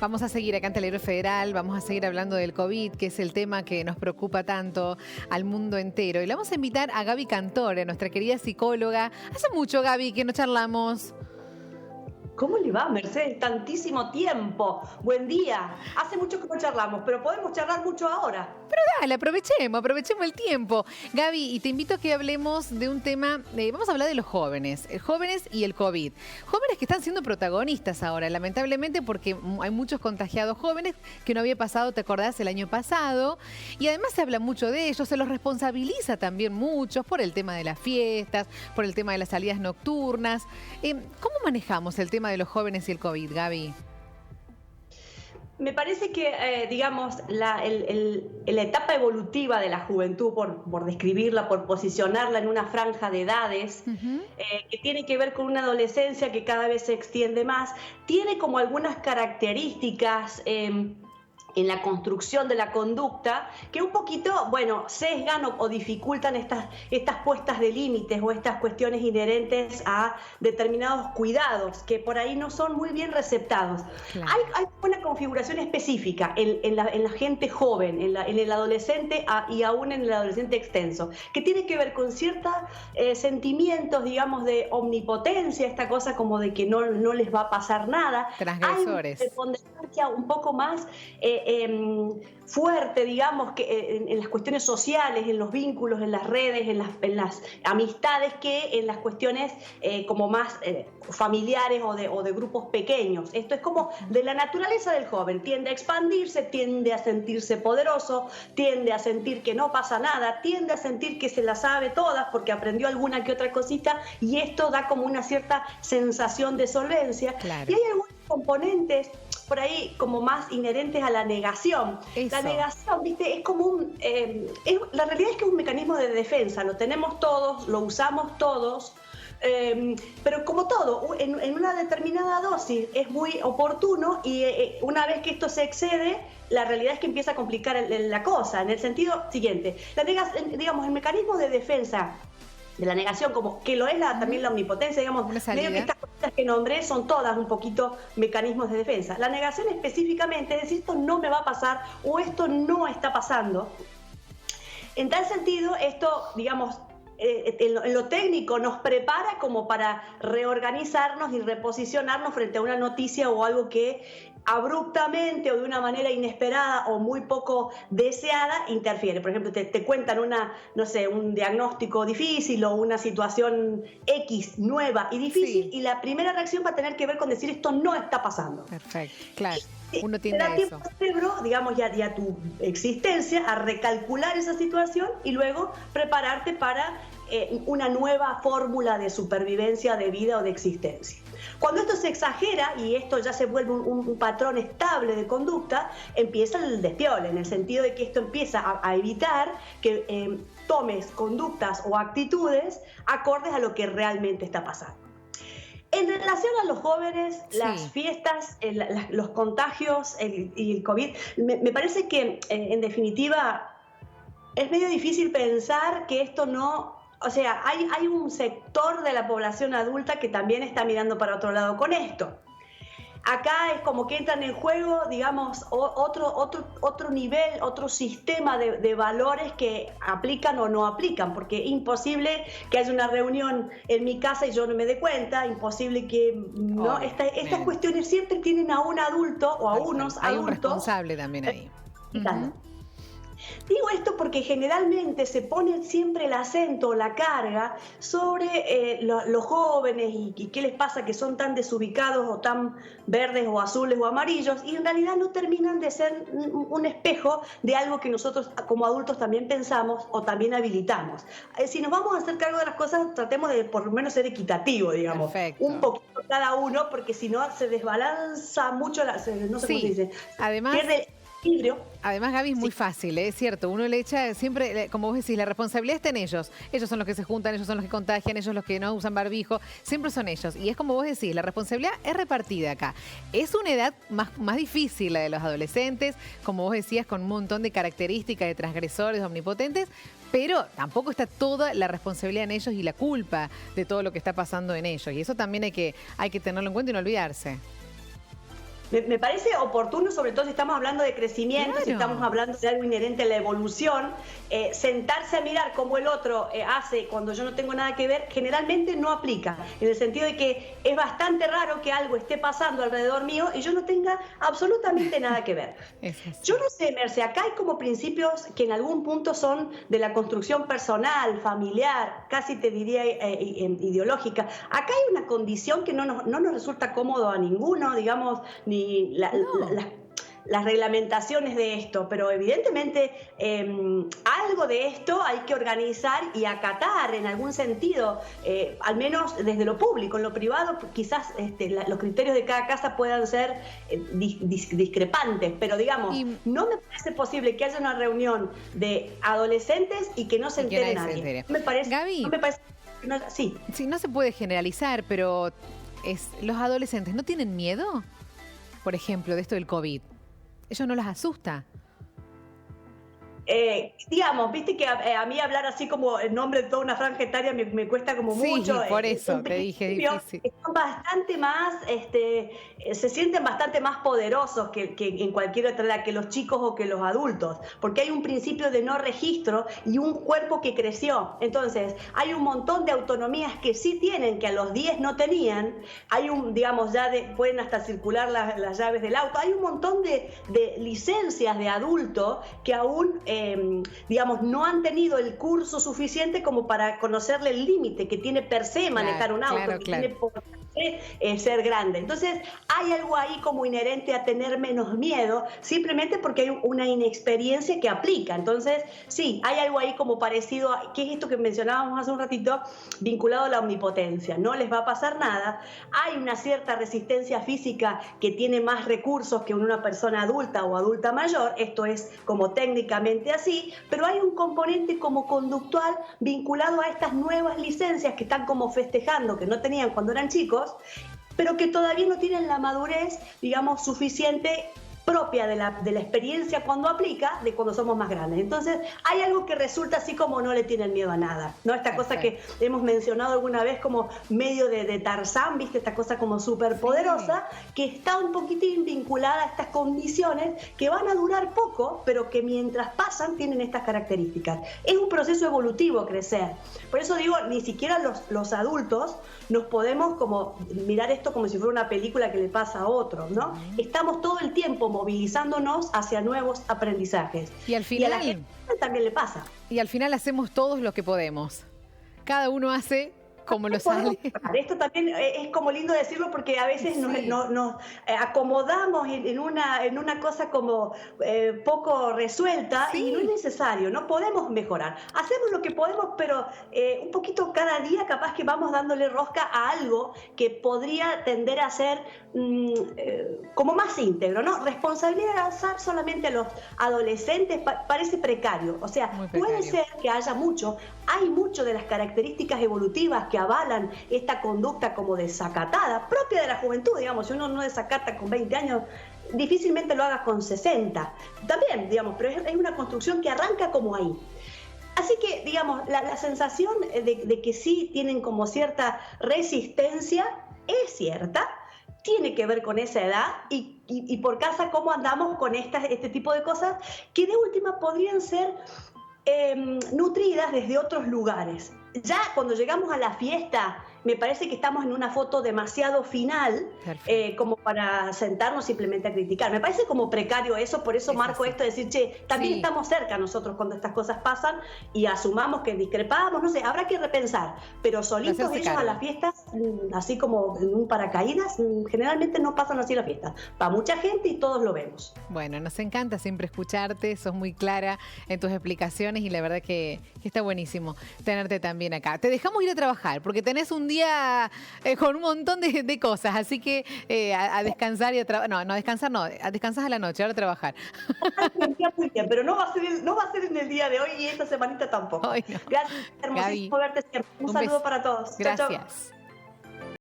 Vamos a seguir acá en Televideo Federal, vamos a seguir hablando del COVID, que es el tema que nos preocupa tanto al mundo entero. Y le vamos a invitar a Gaby Cantore, nuestra querida psicóloga. Hace mucho, Gaby, que no charlamos. ¿Cómo le va, Mercedes? Tantísimo tiempo. Buen día. Hace mucho que no charlamos, pero podemos charlar mucho ahora. Pero dale, aprovechemos el tiempo. Gaby, y te invito a que hablemos de un tema, vamos a hablar de los jóvenes y el COVID. Jóvenes que están siendo protagonistas ahora, lamentablemente, porque hay muchos contagiados jóvenes que no había pasado, ¿te acordás?, el año pasado. Y además se habla mucho de ellos, se los responsabiliza también muchos por el tema de las fiestas, por el tema de las salidas nocturnas. ¿Cómo manejamos el tema de los jóvenes y el COVID, Gaby? Me parece que, digamos, la etapa evolutiva de la juventud, por describirla, por posicionarla en una franja de edades, que tiene que ver con una adolescencia que cada vez se extiende más, tiene como algunas características en la construcción de la conducta que un poquito, bueno, sesgan o dificultan estas puestas de límites o estas cuestiones inherentes a determinados cuidados que por ahí no son muy bien receptados. Claro. Hay una configuración específica en la gente joven, en el adolescente y aún en el adolescente extenso, que tiene que ver con ciertos sentimientos, digamos, de omnipotencia, esta cosa como de que no les va a pasar nada. Transgresores. Hay una preponderancia un poco más fuerte, digamos, que en las cuestiones sociales, en los vínculos, en las redes, en las amistades, que en las cuestiones como más familiares o de grupos pequeños. Esto es como de la naturaleza del joven, tiende a expandirse, tiende a sentirse poderoso, tiende a sentir que no pasa nada, tiende a sentir que se las sabe todas porque aprendió alguna que otra cosita, y esto da como una cierta sensación de solvencia. Claro. Y hay algunos componentes por ahí como más inherentes a la negación. Eso. La negación, ¿viste? Es como la realidad es que es un mecanismo de defensa, lo tenemos todos, lo usamos todos, pero como todo, en una determinada dosis es muy oportuno, y una vez que esto se excede, la realidad es que empieza a complicar la cosa, en el sentido siguiente. Digamos, el mecanismo de defensa de la negación, como que lo es también la omnipotencia, digamos, medio que estas cosas que nombré son todas un poquito mecanismos de defensa. La negación específicamente es decir, esto no me va a pasar o esto no está pasando. En tal sentido, esto, digamos, en lo técnico nos prepara como para reorganizarnos y reposicionarnos frente a una noticia o algo que abruptamente o de una manera inesperada o muy poco deseada interfiere. Por ejemplo, te cuentan un diagnóstico difícil o una situación X nueva y difícil, y la primera reacción va a tener que ver con decir esto no está pasando. Perfecto, claro. Uno tiene da tiempo al cerebro, digamos, ya tu existencia a recalcular esa situación y luego prepararte para una nueva fórmula de supervivencia, de vida o de existencia. Cuando esto se exagera y esto ya se vuelve un patrón estable de conducta, empieza el despiole, en el sentido de que esto empieza a evitar que tomes conductas o actitudes acordes a lo que realmente está pasando. En relación a los jóvenes, sí, las fiestas, los contagios y el COVID, me parece que en definitiva es medio difícil pensar que esto no... O sea, hay un sector de la población adulta que también está mirando para otro lado con esto. Acá es como que entran en juego, digamos, otro nivel, otro sistema de valores que aplican o no aplican, porque es imposible que haya una reunión en mi casa y yo no me dé cuenta, imposible que... ¿no? Estas cuestiones siempre tienen a un adulto o a unos adultos. Hay un responsable también ahí. Digo esto porque generalmente se pone siempre el acento, la carga sobre los jóvenes y qué les pasa que son tan desubicados o tan verdes o azules o amarillos, y en realidad no terminan de ser un espejo de algo que nosotros como adultos también pensamos o también habilitamos. Si nos vamos a hacer cargo de las cosas, tratemos de por lo menos ser equitativo, digamos. Perfecto. Un poquito cada uno, porque si no se desbalanza mucho, no sé cómo se dice. Además, pierde equilibrio. Además, Gaby, es muy fácil, es cierto. Uno le echa siempre, como vos decís, la responsabilidad está en ellos. Ellos son los que se juntan, ellos son los que contagian, ellos los que no usan barbijo. Siempre son ellos. Y es como vos decís, la responsabilidad es repartida acá. Es una edad más difícil la de los adolescentes, como vos decías, con un montón de características de transgresores, omnipotentes, pero tampoco está toda la responsabilidad en ellos y la culpa de todo lo que está pasando en ellos. Y eso también hay que tenerlo en cuenta y no olvidarse. Me parece oportuno, sobre todo si estamos hablando de crecimiento, si estamos hablando de algo inherente a la evolución, sentarse a mirar cómo el otro hace cuando yo no tengo nada que ver, generalmente no aplica, en el sentido de que es bastante raro que algo esté pasando alrededor mío y yo no tenga absolutamente nada que ver. Yo no sé, Merce, acá hay como principios que en algún punto son de la construcción personal, familiar, casi te diría ideológica. Acá hay una condición que no nos resulta cómodo a ninguno, digamos, ni las reglamentaciones de esto, pero evidentemente algo de esto hay que organizar y acatar en algún sentido, al menos desde lo público. En lo privado quizás los criterios de cada casa puedan ser discrepantes, pero digamos, no me parece posible que haya una reunión de adolescentes y que no se entere nadie. Gaby, sí, no se puede generalizar, pero los adolescentes ¿no tienen miedo? Por ejemplo, de esto del COVID. ¿Ellos no los asusta? Digamos, viste que a mí hablar así como el nombre de toda una franja etaria me cuesta como mucho. Sí, por eso te dije difícil. Son bastante más, se sienten bastante más poderosos que en cualquier otra edad, que los chicos o que los adultos, porque hay un principio de no registro y un cuerpo que creció. Entonces, hay un montón de autonomías que sí tienen, que a los 10 no tenían. Hay digamos, pueden hasta circular las llaves del auto. Hay un montón de licencias de adulto que aún digamos, no han tenido el curso suficiente como para conocerle el límite que tiene per se manejar un auto, tiene por ser grande. Entonces, hay algo ahí como inherente a tener menos miedo, simplemente porque hay una inexperiencia que aplica. Entonces, sí, hay algo ahí como parecido a, ¿qué es esto que mencionábamos hace un ratito? Vinculado a la omnipotencia. No les va a pasar nada. Hay una cierta resistencia física que tiene más recursos que una persona adulta o adulta mayor. Esto es como técnicamente así, pero hay un componente como conductual vinculado a estas nuevas licencias que están como festejando, que no tenían cuando eran chicos, pero que todavía no tienen la madurez, digamos, suficiente propia de la experiencia cuando aplica, de cuando somos más grandes. Entonces, hay algo que resulta así como no le tienen miedo a nada, ¿no? Esta cosa que hemos mencionado alguna vez como medio de Tarzán, ¿viste? Esta cosa como súper poderosa, que está un poquitín vinculada a estas condiciones que van a durar poco, pero que mientras pasan tienen estas características. Es un proceso evolutivo crecer. Por eso digo, ni siquiera los adultos nos podemos como mirar esto como si fuera una película que le pasa a otros, ¿no? Estamos todo el tiempo movilizándonos hacia nuevos aprendizajes. Y al final, a la gente también le pasa. Y al final hacemos todos lo que podemos. Cada uno hace como lo sale. Esto también es como lindo decirlo porque a veces nos acomodamos en una cosa como poco resuelta y no es necesario, no podemos mejorar. Hacemos lo que podemos, pero un poquito cada día capaz que vamos dándole rosca a algo que podría tender a ser como más íntegro, ¿no? Responsabilizar solamente a los adolescentes parece precario. O sea, puede ser que haya hay mucho de las características evolutivas que avalan esta conducta como desacatada, propia de la juventud, digamos. Si uno no desacata con 20 años, difícilmente lo hagas con 60. También, digamos, pero es una construcción que arranca como ahí. Así que, digamos, la sensación de que sí tienen como cierta resistencia es cierta, tiene que ver con esa edad y por casa cómo andamos con este tipo de cosas que de última podrían ser nutridas desde otros lugares. Ya cuando llegamos a la fiesta, me parece que estamos en una foto demasiado final como para sentarnos simplemente a criticar. Me parece como precario eso, por eso marco esto de decir, che, también estamos cerca nosotros cuando estas cosas pasan y asumamos que discrepamos, no sé, habrá que repensar, pero solitos ellos a las fiestas, así como en un paracaídas, generalmente no pasan así las fiestas. Va mucha gente y todos lo vemos. Bueno, nos encanta siempre escucharte, sos muy clara en tus explicaciones y la verdad que está buenísimo tenerte también acá. Te dejamos ir a trabajar porque tenés un día con un montón de cosas, así que a descansar y a trabajar. No, descansar no, a descansar a la noche, ahora a trabajar. Muy bien, pero no va a ser en el día de hoy y esta semanita tampoco. Ay, no. Gracias, hermosísimo verte siempre. Un saludo para todos. Gracias. Chau, chau.